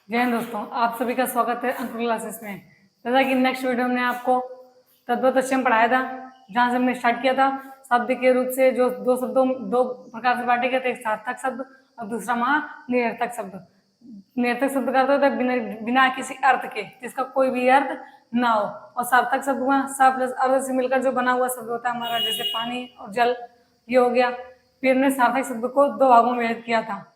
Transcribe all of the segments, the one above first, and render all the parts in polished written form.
जय हिंद दोस्तों, आप सभी का स्वागत है अंकुर क्लासेस में। जैसा कि नेक्स्ट वीडियो में आपको तद्भव पढ़ाया था, जहाँ से हमने स्टार्ट किया था शब्द के रूप से जो दो प्रकार से बांटे गए थे, एक सार्थक शब्द और दूसरा निरर्थक शब्द। निरर्थक शब्द का अर्थ होता है बिना किसी अर्थ के, जिसका कोई भी अर्थ ना हो, और सार्थक शब्द हुआ सा प्लस अर्थ से मिलकर जो बना हुआ शब्द होता है हमारा, जैसे पानी और जल, ये हो गया। फिर हमने सार्थक शब्द को दो भागों में भेद किया था।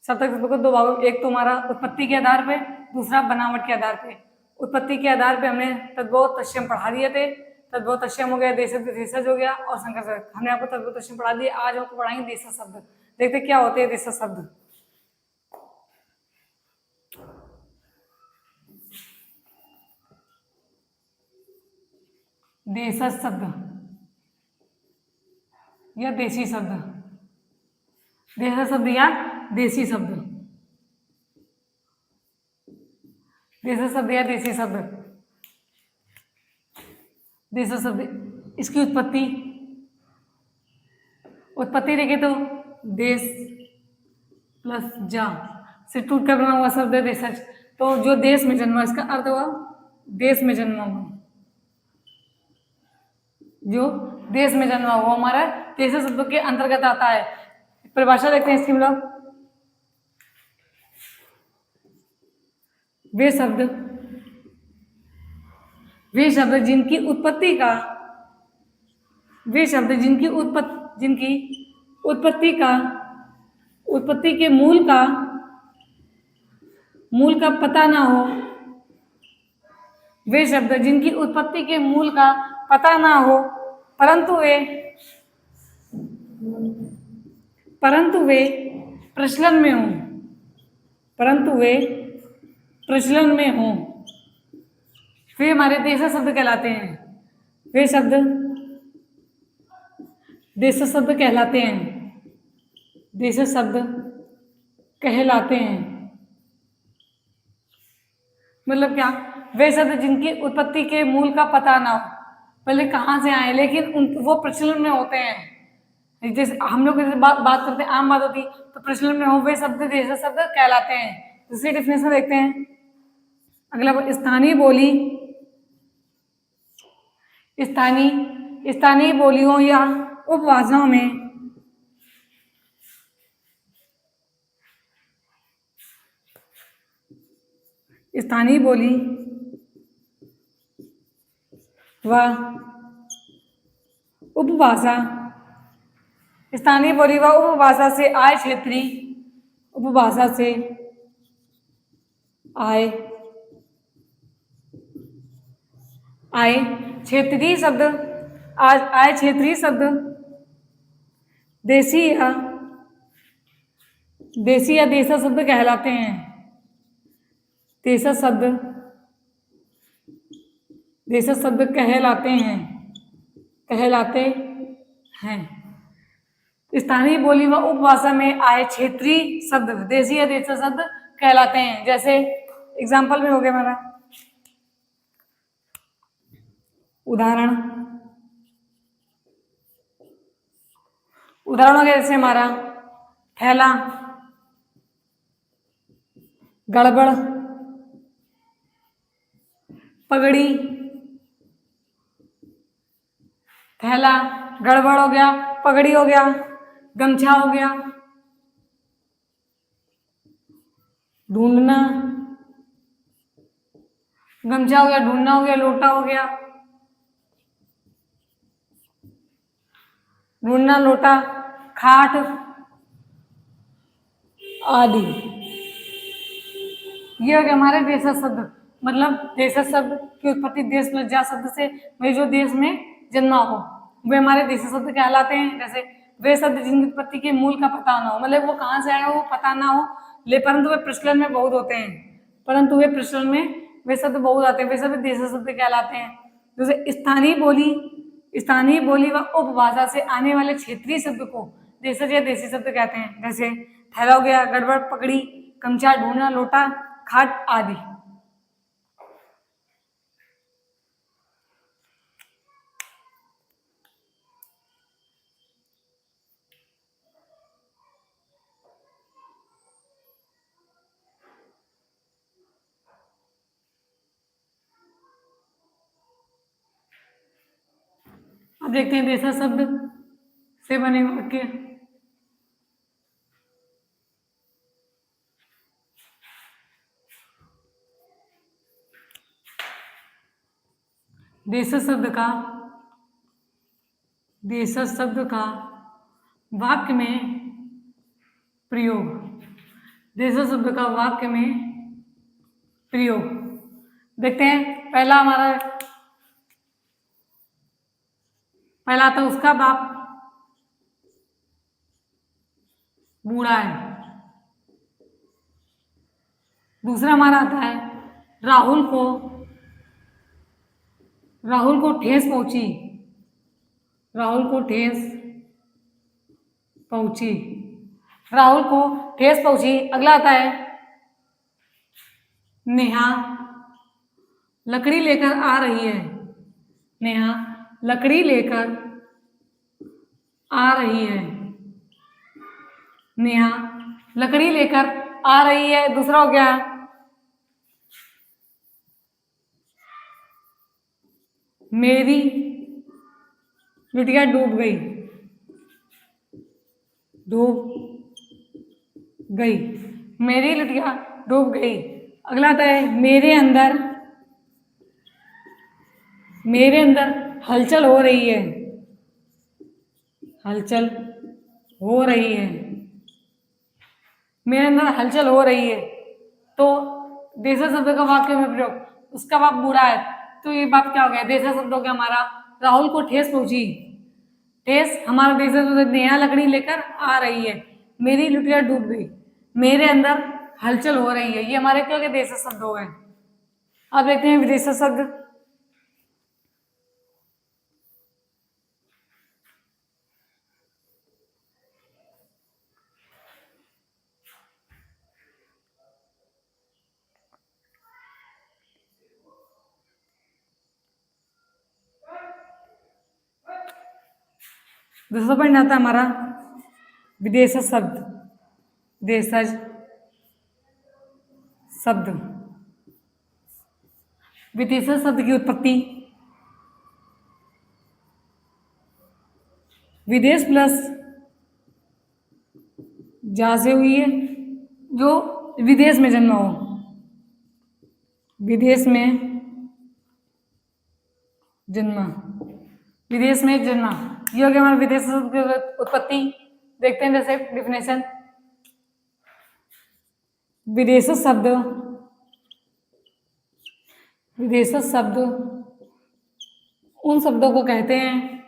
सार्थक शब्द को दो भागों, एक तो हमारा उत्पत्ति के आधार पे, दूसरा बनावट के आधार पे। उत्पत्ति के आधार पे हमने तद्भव तस्यम पढ़ा दिए थे। तद्भव तस्यम हो गया, देशज हो गया और संकर। हमने आपको तद्भव तस्यम पढ़ा दिया। आज आपको पढ़ाएंगे देशज शब्द। देखते क्या होते हैं देशज शब्द। देशज शब्द या देशी शब्द, देशज शब्द या देशी शब्द, देशज शब्द या देशी शब्द। देशज शब्द, इसकी उत्पत्ति देखे तो देश प्लस जा से टूट कर बना हुआ शब्द है देशज। तो जो देश में जन्मा, इसका अर्थ हुआ देश में जन्मा हुआ। जो देश में जन्मा हुआ हमारा देशज शब्द के अंतर्गत आता है। परिभाषा देखते हैं इसकी। हम लोग वे शब्द जिनकी उत्पत्ति के मूल का पता ना हो। वे शब्द जिनकी उत्पत्ति के मूल का पता ना हो, परंतु वे प्रचलन में हों, वे हमारे देशज शब्द कहलाते हैं। वे शब्द देशज शब्द कहलाते हैं। देशज शब्द कहलाते हैं मतलब क्या? वे शब्द जिनकी उत्पत्ति के मूल का पता ना हो, पहले कहाँ से आए, लेकिन वो प्रचलन में होते हैं। जैसे हम लोग बात करते हैं, आम बात होती, तो प्रचलन में हो, वे शब्द देशज शब्द कहलाते हैं। दूसरी डेफिनेशन देखते हैं। अगला स्थानीय बोलियों या उपभाषाओं में स्थानीय बोली व उपभाषा से आए क्षेत्रीय उपभाषा से आए क्षेत्रीय शब्द देशी या देशज शब्द कहलाते हैं। देशज शब्द कहलाते हैं। स्थानीय बोली व उपभाषा में आए क्षेत्रीय शब्द देशी या देशज शब्द कहलाते हैं। जैसे एग्जाम्पल में हो गया हमारा उदाहरण हो गया, जैसे हमारा थैला, गड़बड़, पगड़ी। थैला, गड़बड़ हो गया, पगड़ी हो गया, गमछा हो गया, ढूंढना, गमछा हो गया, ढूंढना हो गया, लोटा हो गया, ढूंढना, लोटा, खाट आदि। ये हो गया हमारे देशज शब्द। मतलब देशज शब्द की उत्पत्ति देश प्लस जा शब्द से, वही जो देश में जन्मा हो, वे हमारे देशज शब्द कहलाते हैं। जैसे वे शब्द जिनकी उत्पत्ति के मूल का पता ना हो, मतलब वो कहाँ से आया वो पता ना हो, परंतु वे प्रचलन में बहुत होते हैं। वे शब्द बहुत आते हैं, वे शब्द देशज शब्द कहलाते हैं। जैसे स्थानीय बोली व उपभाषा से आने वाले क्षेत्रीय शब्द को देशज या देशी शब्द कहते हैं। जैसे थैला हो गया, गड़बड़, पगड़ी, गमछा, ढूंढना, लोटा, खाट आदि। अब देखते हैं देशज शब्द से बने वाक्य। देशज शब्द का वाक्य में प्रयोग। देशज शब्द का वाक्य में प्रयोग देखते हैं। पहला था उसका बाप बूढ़ा है। दूसरा हमारा आता है राहुल को ठेस पहुंची। राहुल को ठेस पहुंची। अगला आता है नेहा लकड़ी लेकर आ रही है। नेहा लकड़ी लेकर आ रही है। नेहा लकड़ी लेकर आ रही है। दूसरा हो गया मेरी बिटिया डूब गई। मेरी बिटिया डूब गई। अगला आता है मेरे अंदर हलचल हो रही है। मेरे अंदर हलचल हो रही है। तो देशज शब्द का वाक्य में प्रयोग। उसका बाप बूढ़ा है, तो ये बाप क्या हो गया? देशज शब्द हो गया हमारा राहुल को ठेस पहुंची। ठेस हमारा देशज शब्द नेहा लकड़ी लेकर आ रही है। मेरी लुटिया डूब गई। मेरे अंदर हलचल हो रही है। ये हमारे क्या हो गए? देशज शब्द हो गए। अब देखते हैं विदेशज शब्द। दूसरा पॉइंट आता है हमारा विदेशज शब्द। विदेशज शब्द की उत्पत्ति विदेश प्लस जा से हुई है, जो विदेश में जन्मा हो। विदेश में जन्मा ये हो गया हमारा विदेश शब्द की उत्पत्ति। देखते हैं जैसे डिफिनेशन। विदेशज शब्द उन शब्दों को कहते हैं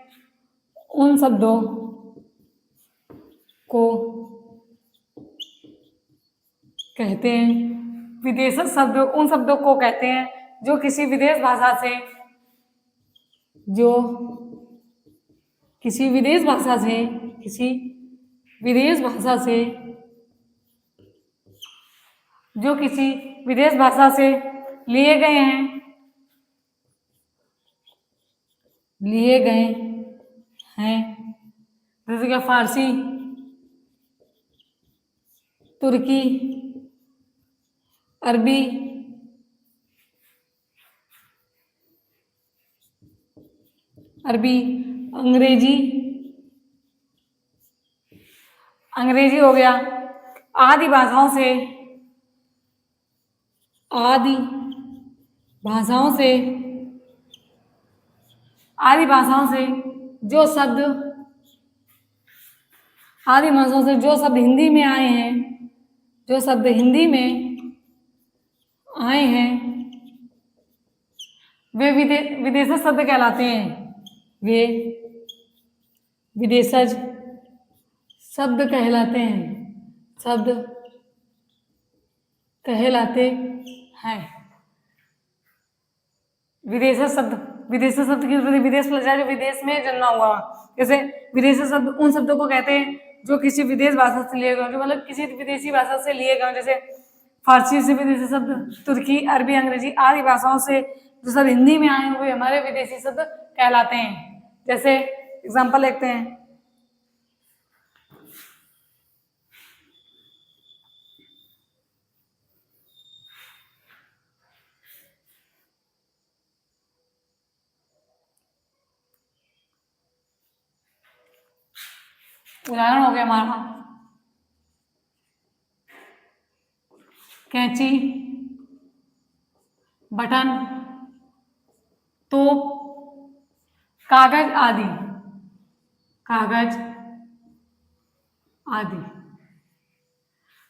विदेशज शब्द उन शब्दों को कहते हैं जो किसी विदेश भाषा से लिए गए हैं। जैसे कि फारसी, तुर्की, अरबी, अंग्रेजी हो गया। आदि भाषाओं से जो शब्द हिंदी में आए हैं, वे विदेशज शब्द कहलाते हैं। विदेशज शब्द कहलाते हैं। विदेशज शब्द की उत्पत्ति विदेश प्लस जो विदेश में जन्मा हुआ। जैसे विदेशज शब्द उन शब्दों को कहते हैं जो किसी विदेश भाषा से लिए गए, जो मतलब किसी विदेशी भाषा से लिए गए। जैसे फारसी से विदेशी शब्द, तुर्की, अरबी, अंग्रेजी आदि भाषाओं से जो सब हिंदी में आए हुए हमारे विदेशी शब्द कहलाते हैं। जैसे एग्जाम्पल देखते हैं। उदाहरण हो गया हमारा कैंची, बटन, तोप, कागज आदि। कागज आदि।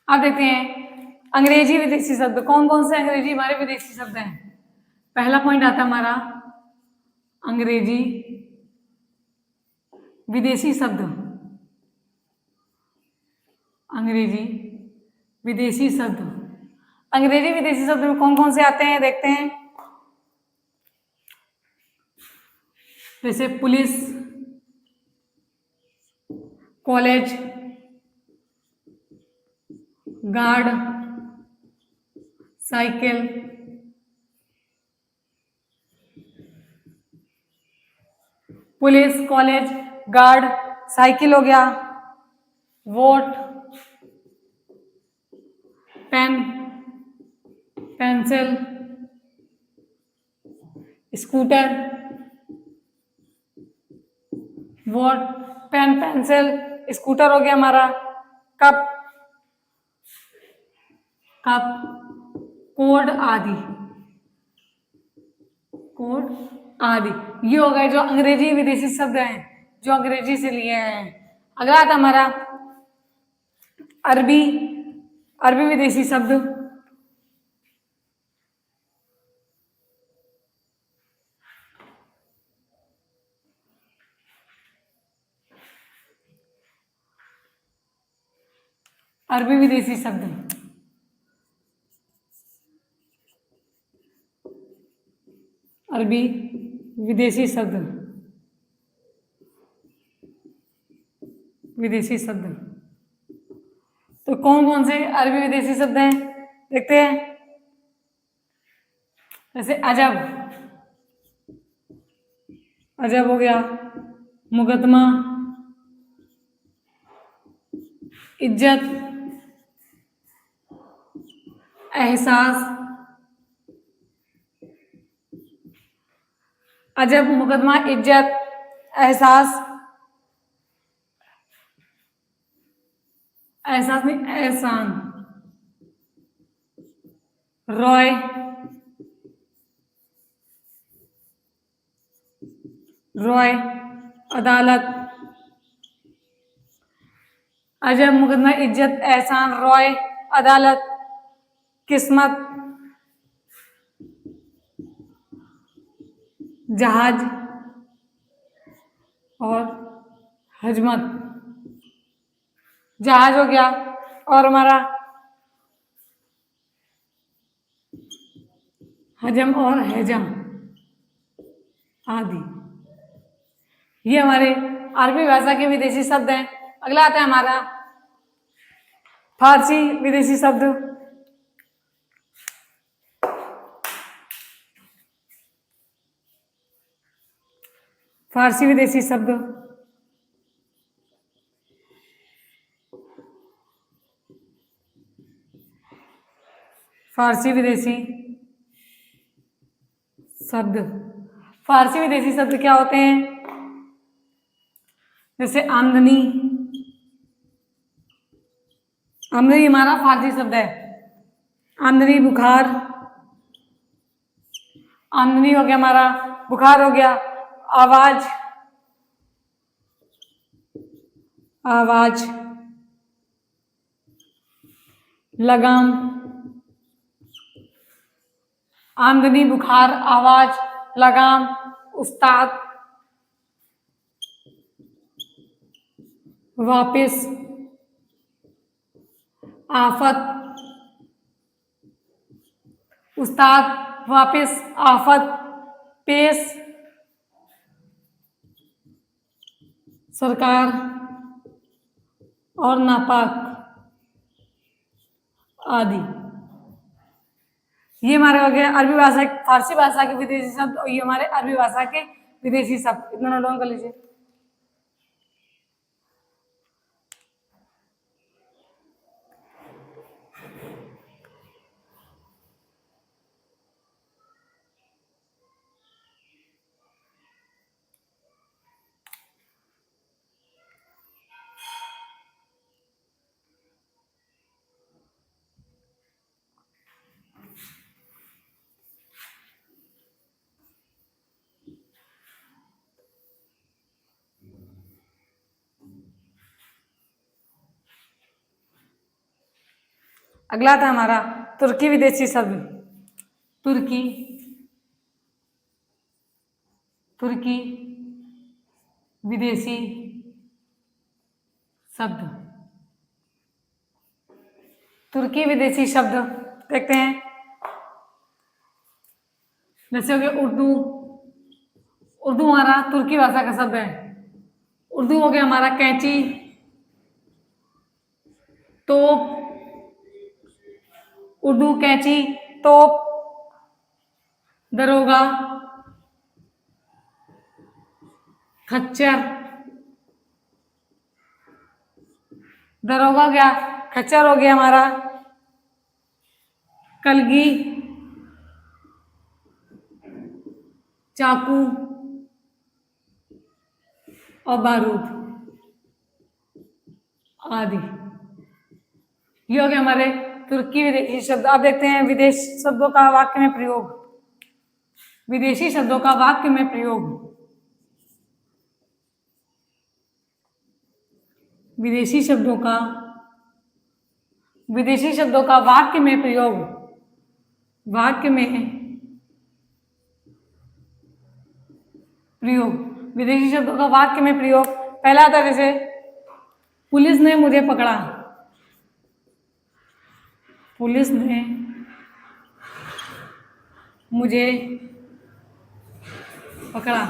अब देखते हैं अंग्रेजी विदेशी शब्द। कौन कौन से अंग्रेजी हमारे विदेशी शब्द हैं? पहला पॉइंट आता है हमारा अंग्रेजी विदेशी शब्द। अंग्रेजी विदेशी शब्द। अंग्रेजी विदेशी शब्द में कौन कौन से आते हैं देखते हैं। जैसे police, college, guard, cycle, police, college, guard, cycle हो गया, vote, pen, pencil, scooter, vote, pen, pencil, scooter हो गया हमारा, कप, कप, कोड आदि। कोड आदि ये हो गए जो अंग्रेजी विदेशी शब्द हैं जो अंग्रेजी से लिए हैं। अगला आता हमारा अरबी, अरबी विदेशी शब्द। अरबी विदेशी शब्द। अरबी विदेशी शब्द। विदेशी शब्द तो कौन कौन से अरबी विदेशी शब्द हैं देखते हैं। जैसे अजब, अजब हो गया, मुकदमा, इज्जत, एहसास। अजब, मुकदमा, इज्जत, एहसास, एहसास नहीं एहसान, रॉय, रॉय, अदालत। अजब, मुकदमा, इज्जत, एहसान, रॉय, अदालत, किस्मत, जहाज और हजमत। जहाज हो गया और हमारा हजम और हैजम आदि ये हमारे अरबी भाषा के विदेशी शब्द हैं। अगला आता है हमारा फारसी विदेशी शब्द। फारसी विदेशी शब्द। फारसी विदेशी शब्द। फारसी विदेशी शब्द क्या होते हैं? जैसे आमदनी, आमदनी हमारा फारसी शब्द है। आमदनी, बुखार, आमदनी हो गया हमारा, बुखार हो गया, आवाज, आवाज, लगाम। आमदनी, बुखार, आवाज, लगाम, उस्ताद, वापिस, आफत, उस्ताद, वापिस, आफत, पेश, सरकार और नापाक आदि ये हमारे हो गए अरबी भाषा, फारसी भाषा के विदेशी शब्द और ये हमारे अरबी भाषा के विदेशी शब्द। इतना नोट डाउन कर लीजिए। अगला था हमारा तुर्की विदेशी शब्द। तुर्की, तुर्की विदेशी शब्द। तुर्की विदेशी शब्द देखते हैं। जैसे हो गया उर्दू। उर्दू हमारा तुर्की भाषा का शब्द है। उर्दू हो गया हमारा कैंची, तोप। उर्दू कैंची, तोप, दरोगा, खच्चर। दरोगा हो गया, खच्चर हो गया हमारा कलगी, चाकू और बारूद आदि। ये हो गया हमारे तुर्की विदेशी शब्द। अब देखते हैं विदेश शब्दों का वाक्य में प्रयोग। विदेशी शब्दों का वाक्य में प्रयोग। विदेशी शब्दों का, विदेशी शब्दों का वाक्य में प्रयोग। वाक्य में प्रयोग। विदेशी शब्दों का वाक्य में प्रयोग। पहला था जैसे पुलिस ने मुझे पकड़ा। पुलिस ने मुझे पकड़ा।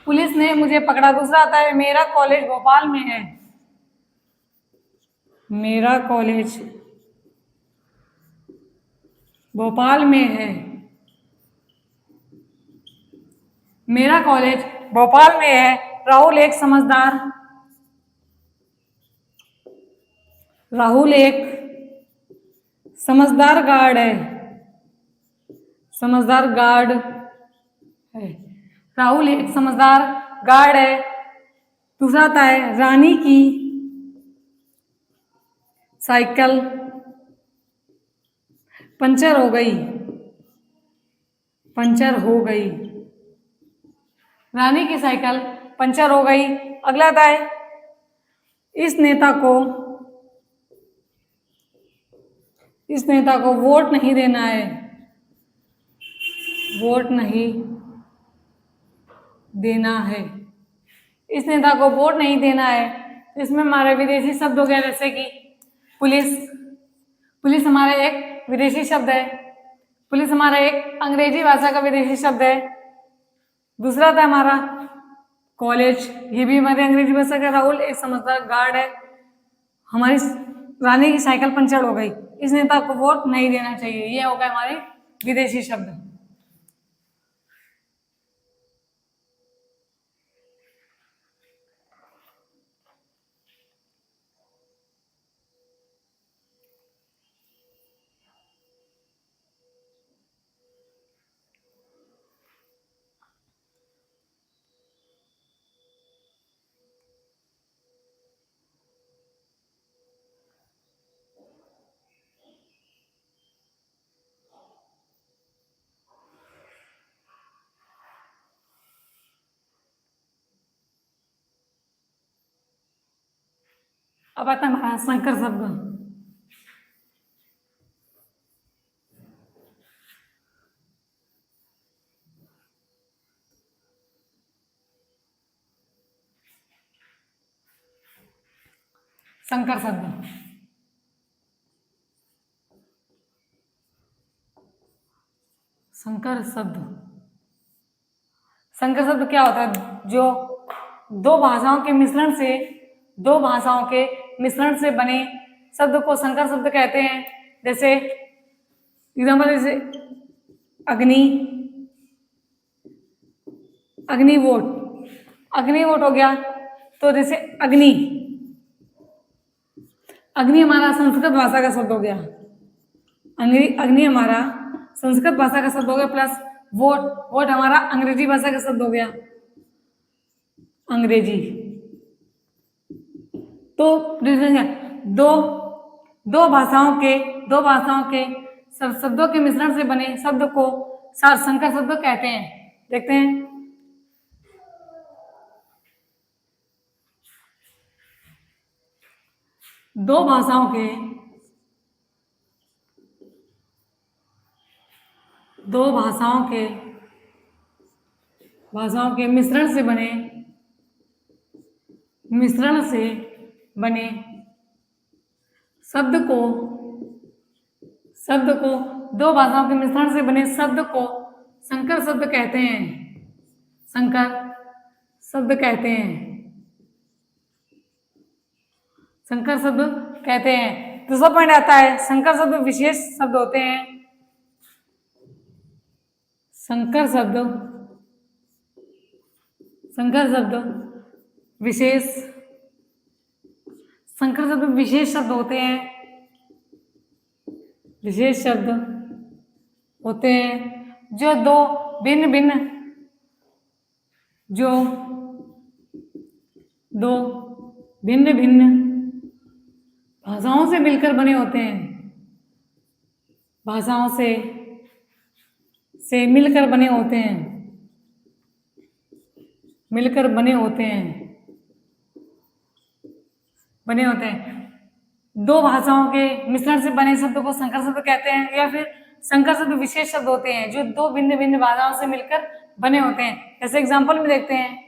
पुलिस ने मुझे पकड़ा। दूसरा आता है मेरा कॉलेज भोपाल में है। मेरा कॉलेज भोपाल में है। मेरा कॉलेज भोपाल में है। राहुल एक समझदार, राहुल एक समझदार गार्ड है। समझदार गार्ड है। राहुल एक समझदार गार्ड है। दूसरा आता है रानी की साइकिल पंचर हो गई। पंचर हो गई। रानी की साइकिल पंचर हो गई। अगला आता है इस नेता को, इस नेता को वोट नहीं देना है। वोट नहीं देना है। इस नेता को वोट नहीं देना है। इसमें हमारे विदेशी शब्द हो गया जैसे कि पुलिस। पुलिस हमारा एक विदेशी शब्द है। पुलिस हमारा एक अंग्रेजी भाषा का विदेशी शब्द है। दूसरा था हमारा कॉलेज, ये भी हमारे अंग्रेजी भाषा का। राहुल एक समझदार गार्ड है। हमारी रानी की साइकिल पंचर हो गई। इस नेता को वोट नहीं देना चाहिए। ये हो गए हमारे विदेशी शब्द। अब आता है हमारा संकर शब्द। संकर शब्द। संकर शब्द। संकर शब्द क्या होता है? जो दो भाषाओं के मिश्रण से, दो भाषाओं के मिश्रण से बने शब्द को संकर शब्द कहते हैं। जैसे एग्जाम्पल, जैसे अग्नि, अग्निवोट। अग्निवोट हो गया। तो जैसे अग्नि, अग्नि हमारा संस्कृत भाषा का शब्द हो गया। अग्नि हमारा संस्कृत भाषा का शब्द हो गया। प्लस वोट, वोट हमारा अंग्रेजी भाषा का शब्द हो गया। अंग्रेजी। तो दो दो भाषाओं के, दो भाषाओं के शब्दों के मिश्रण से बने शब्द को संकर शब्द कहते हैं। देखते हैं दो भाषाओं के दो भाषाओं के मिश्रण से बने शब्द को दो भाषाओं के मिश्रण से बने शब्द को संकर शब्द कहते हैं। संकर शब्द कहते हैं। संकर शब्द कहते हैं। दूसरा पॉइंट आता है, संकर शब्द विशेष शब्द होते हैं। संकर शब्द विशेष शब्द होते हैं। विशेष शब्द होते हैं जो दो भिन्न भिन्न भाषाओं से मिलकर बने होते हैं। भाषाओं से मिलकर बने होते हैं। दो भाषाओं के मिश्रण से बने शब्द को संकर शब्द कहते हैं, या फिर संकर शब्द विशेष शब्द होते हैं जो दो भिन्न भाषाओं से मिलकर बने होते हैं। जैसे एग्जाम्पल में देखते हैं,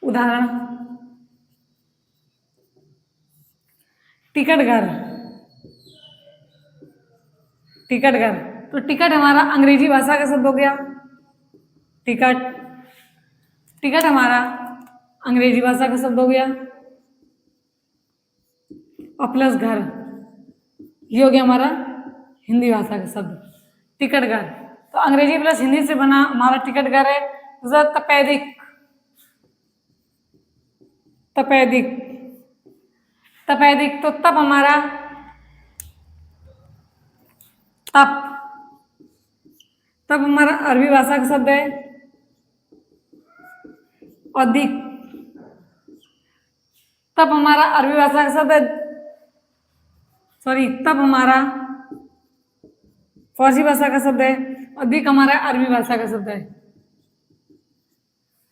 उदाहरण, टिकट घर। तो टिकट हमारा अंग्रेजी भाषा का शब्द हो गया। टिकट हमारा अंग्रेजी भाषा का शब्द हो गया, और प्लस घर ये हो गया हमारा हिंदी भाषा का शब्द, टिकट घर। तो अंग्रेजी प्लस हिंदी से बना हमारा टिकट घर है। दूसरा तपेदिक। तो तप हमारा तप हमारा अरबी भाषा का शब्द है, और दिक तप हमारा अरबी भाषा का शब्द है, तप हमारा फारसी भाषा का शब्द है, और दिक हमारा अरबी भाषा का शब्द है।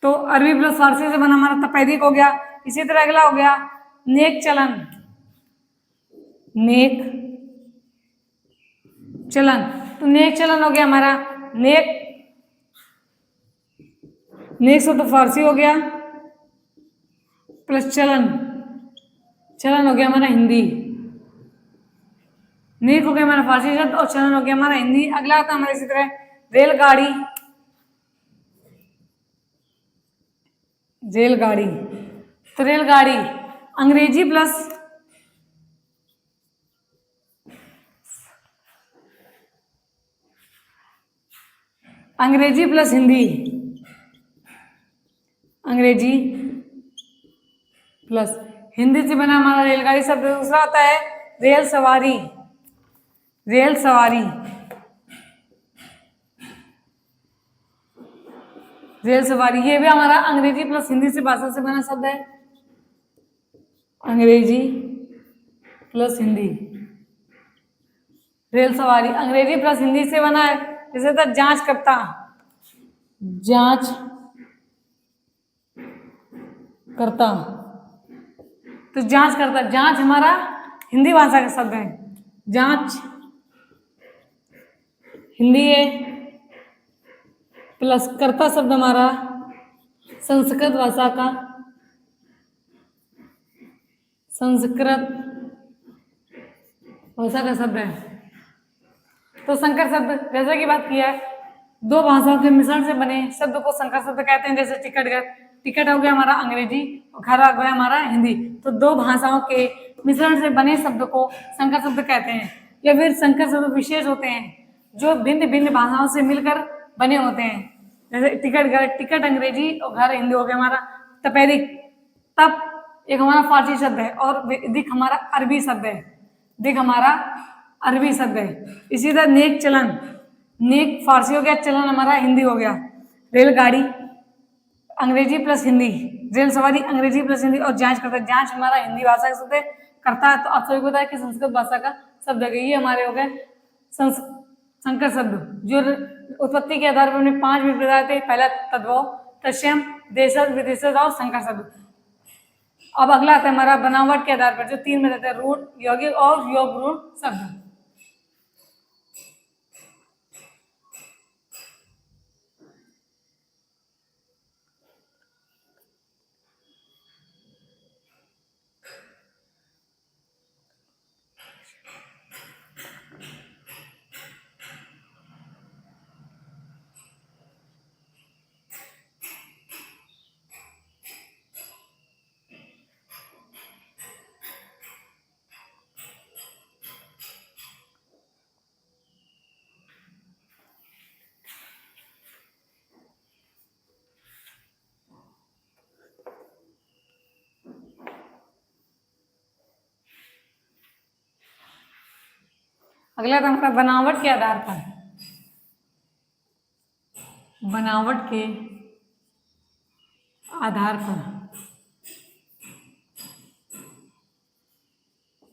तो अरबी प्लस फारसी से बना हमारा तपेदिक हो गया। इसी तरह अगला हो गया नेक चलन। तो नेक चलन हो गया हमारा, नेक से तो फारसी हो गया, प्लस चलन हो गया हमारा हिंदी। नेक हो गया हमारा फारसी शब्द, और चलन हो गया हमारा हिंदी। अगला आता है हमारे इसी तरह रेलगाड़ी। तो रेलगाड़ी अंग्रेजी प्लस हिंदी, अंग्रेजी प्लस हिंदी से बना हमारा रेलगाड़ी शब्द। दूसरा आता है रेल सवारी। ये भी हमारा अंग्रेजी प्लस हिंदी से भाषा से बना शब्द है, अंग्रेजी प्लस हिंदी। रेल सवारी अंग्रेजी प्लस हिंदी से बना है। जैसे था जांच करता। तो जांच हमारा हिंदी भाषा का शब्द है, जांच हिंदी है, प्लस करता शब्द हमारा संस्कृत भाषा का शब्द है। तो संकर शब्द जैसा कि बात किया है, दो भाषाओं के मिश्रण से बने शब्द को संकर शब्द कहते हैं। जैसे टिकट हो गया हमारा अंग्रेजी, और घर हो गया हमारा हिंदी। तो दो भाषाओं के मिश्रण से बने शब्द को संकर शब्द कहते हैं। या फिर संकर शब्द विशेष होते हैं जो भिन्न भाषाओं से मिलकर बने होते हैं। जैसे टिकट अंग्रेजी और घर हिंदी हो गया हमारा। तपेदिक तप एक हमारा फारसी शब्द है, और दिक हमारा अरबी शब्द है। इसी तरह नेक चलन, नेक फारसी हो गया, चलन हमारा हिंदी हो गया। रेलगाड़ी अंग्रेजी प्लस हिंदी, रेल सवारी अंग्रेजी प्लस हिंदी, और जांच हमारा हिंदी भाषा का शब्द है। करता है तो आप सभी को पता है कि संस्कृत भाषा का शब्द है। ये हमारे हो गए संकर शब्द, जो उत्पत्ति के आधार पर हमने 5 विविधताएं थे। पहला तद्भव, तत्सम, देशज, विदेशज और संकर शब्द। अब अगला आता है हमारा बनावट के आधार पर, जो 3 में रहता है, रूढ़, यौगिक और योग रूढ़ शब्द। अगला था हमारा बनावट के आधार पर। बनावट के आधार पर।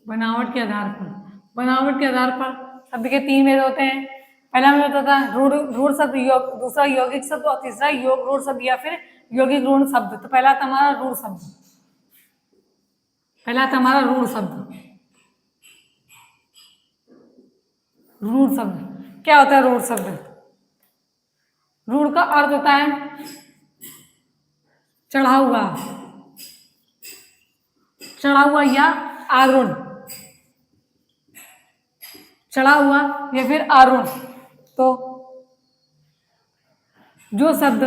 बनावट के आधार पर। बनावट के आधार पर शब्द के 3 भेद होते हैं। पहला में होता था रूढ़ शब्द, दूसरा यौगिक शब्द और तीसरा योग रूढ़ शब्द या फिर यौगिक रूढ़ शब्द। तो पहला था हमारा रूढ़ शब्द। पहला था हमारा रूढ़ शब्द। रूढ़ शब्द क्या होता है? रूढ़ शब्द, रूढ़ का अर्थ होता है चढ़ा हुआ, चढ़ा हुआ या आरूढ़, चढ़ा हुआ या फिर आरूढ़। तो जो शब्द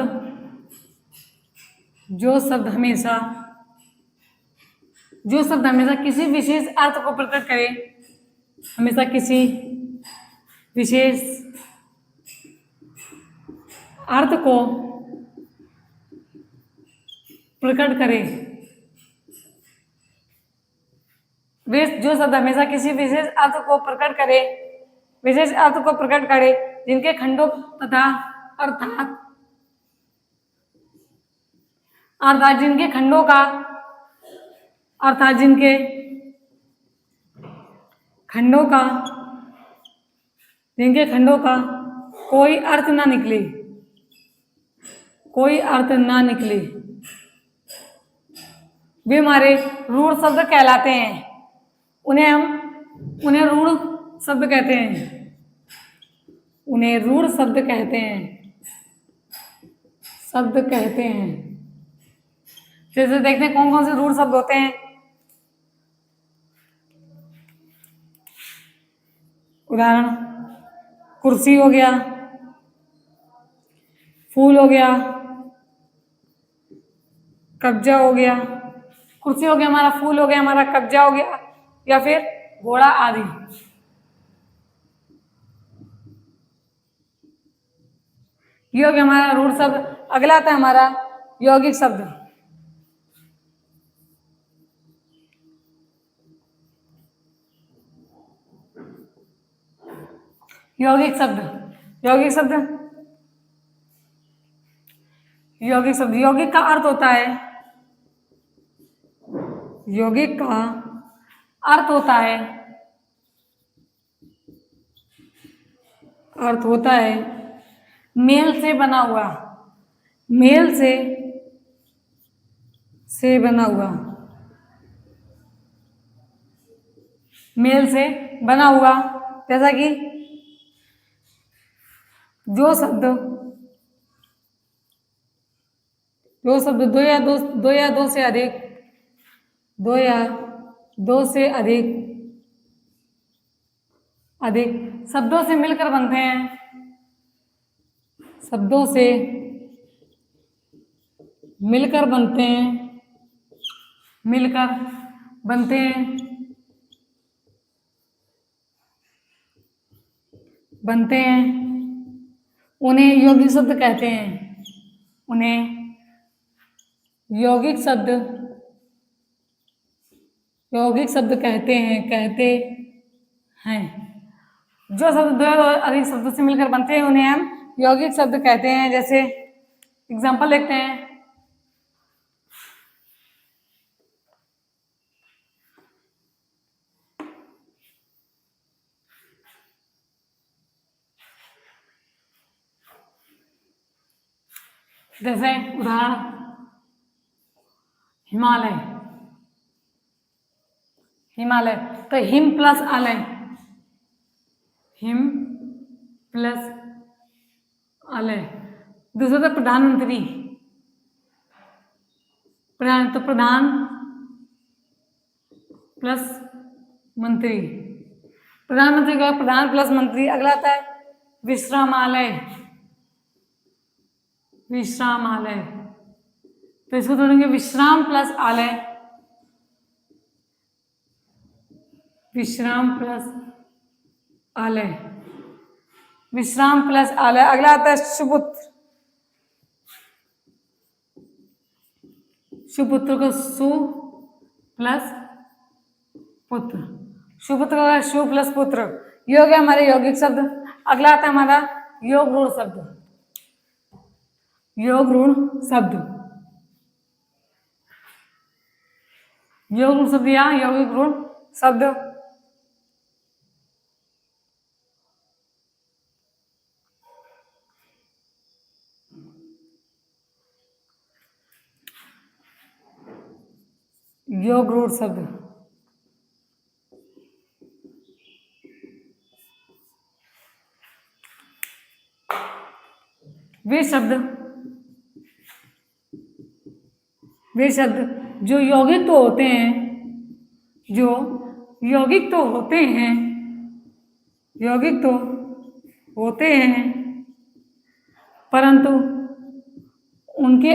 हमेशा किसी विशेष अर्थ को प्रकट करे, हमेशा किसी विशेष अर्थ को प्रकट करे, जो शब्द हमेशा किसी विशेष अर्थ को प्रकट करे, जिनके खंडों तथा अर्थात जिनके खंडों का कोई अर्थ ना निकले, वे हमारे रूढ़ शब्द कहलाते हैं। उन्हें रूढ़ शब्द कहते हैं। जैसे देखते हैं कौन कौन से रूढ़ शब्द होते हैं। उदाहरण, कुर्सी हो गया, फूल हो गया, कब्जा हो गया। कुर्सी हो गया हमारा, फूल हो गया हमारा, कब्जा हो गया या फिर घोड़ा आदि। ये हो गया हमारा रूढ़ शब्द। अगला आता है हमारा यौगिक शब्द। यौगिक का अर्थ होता है, मेल से बना हुआ, जैसा कि जो शब्द दो या दो से अधिक शब्दों से मिलकर बनते हैं, उन्हें यौगिक शब्द कहते हैं। जो शब्द दो या अधिक शब्दों से मिलकर बनते हैं उन्हें हम यौगिक शब्द कहते हैं। जैसे एग्जाम्पल देखते हैं। जैसे उदाहरण, हिमालय, तो हिम प्लस आलय, दूसरा था प्रधानमंत्री, प्रधान प्लस मंत्री, प्रधानमंत्री का प्रधान प्लस मंत्री। अगला आता है विश्रामालय, तो इसको जोड़ेंगे विश्राम प्लस आलय, अगला आता है सुपुत्र, का सु प्लस पुत्र, सुपुत्र का सु प्लस पुत्र, ये हो गया हमारे यौगिक शब्द। अगला आता है हमारा योग रूढ़ शब्द। योग रूढ़ शब्द, योग रूढ़ शब्द या यौगिक रूढ़ शब्द। योग रूढ़ शब्द, वे शब्द जो यौगिक तो होते हैं, जो यौगिक तो होते हैं, यौगिक तो होते हैं, परंतु उनके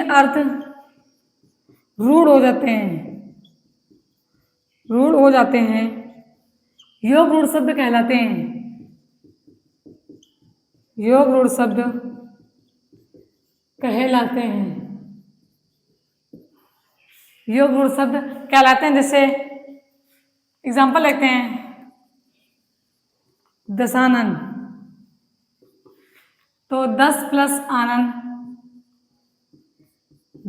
अर्थ रूढ़ हो जाते हैं, रूढ़ हो जाते हैं, योग रूढ़ शब्द कहलाते हैं। योग रूढ़ शब्द कहलाते हैं, योग रूढ़ शब्द कहलाते हैं। जैसे एग्जाम्पल लेते हैं, दशानन, तो 10 प्लस आनन,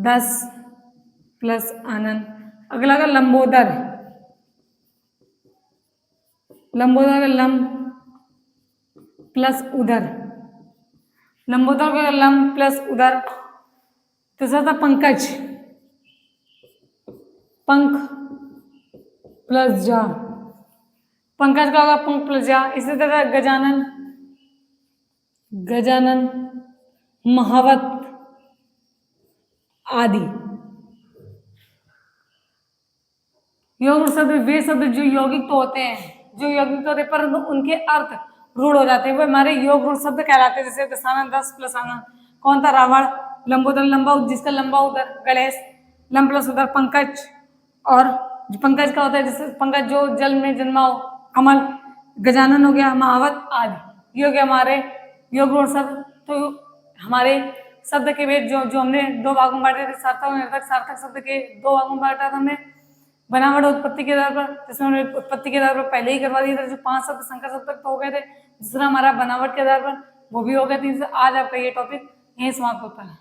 10 प्लस आनन। अगला का लंबोदर, लंबोदर का लंब प्लस उदर, लंबोदर का लंब प्लस उदर। तीसरा था पंकज, पंख प्लस जा, पंकज का होगा पंख प्लस जा। इसी तरह गजानन, गजानन, महावत आदि। योग शब्द वे शब्द जो यौगिक तो होते हैं, जो यौगिक तो होते हैं परंतु उनके अर्थ रूढ़ हो जाते हैं, वो हमारे योग रूढ़ शब्द कहलाते हैं। जैसे दशानन, 10 प्लस आनन। कौन था? रावण। लंबोदर, लंबा, जिसका लंबा उदर। गणेश, लंब प्लस उदर। पंकज, और जो पंकज का होता है जैसे पंकज जो जल में जन्मा हो, कमल। गजानन हो गया, महावत आदि। ये हो गया हमारे योग रूढ़ शब्द। तो हमारे शब्द के भेद जो हमने दो भागों में बांटे थे, सार्थक और निरर्थक। सार्थक शब्द के दो भागों में बांटा था हमने, बनावट उत्पत्ति के आधार पर, जिसमें हमने उत्पत्ति के आधार पर पहले ही करवा दिया था। जो 5 शब्द संकर शब्द तक तो हो गए थे। दूसरा हमारा बनावट के आधार पर, वो भी हो गया। तीसरा आज आपका ये टॉपिक यही समाप्त होता है।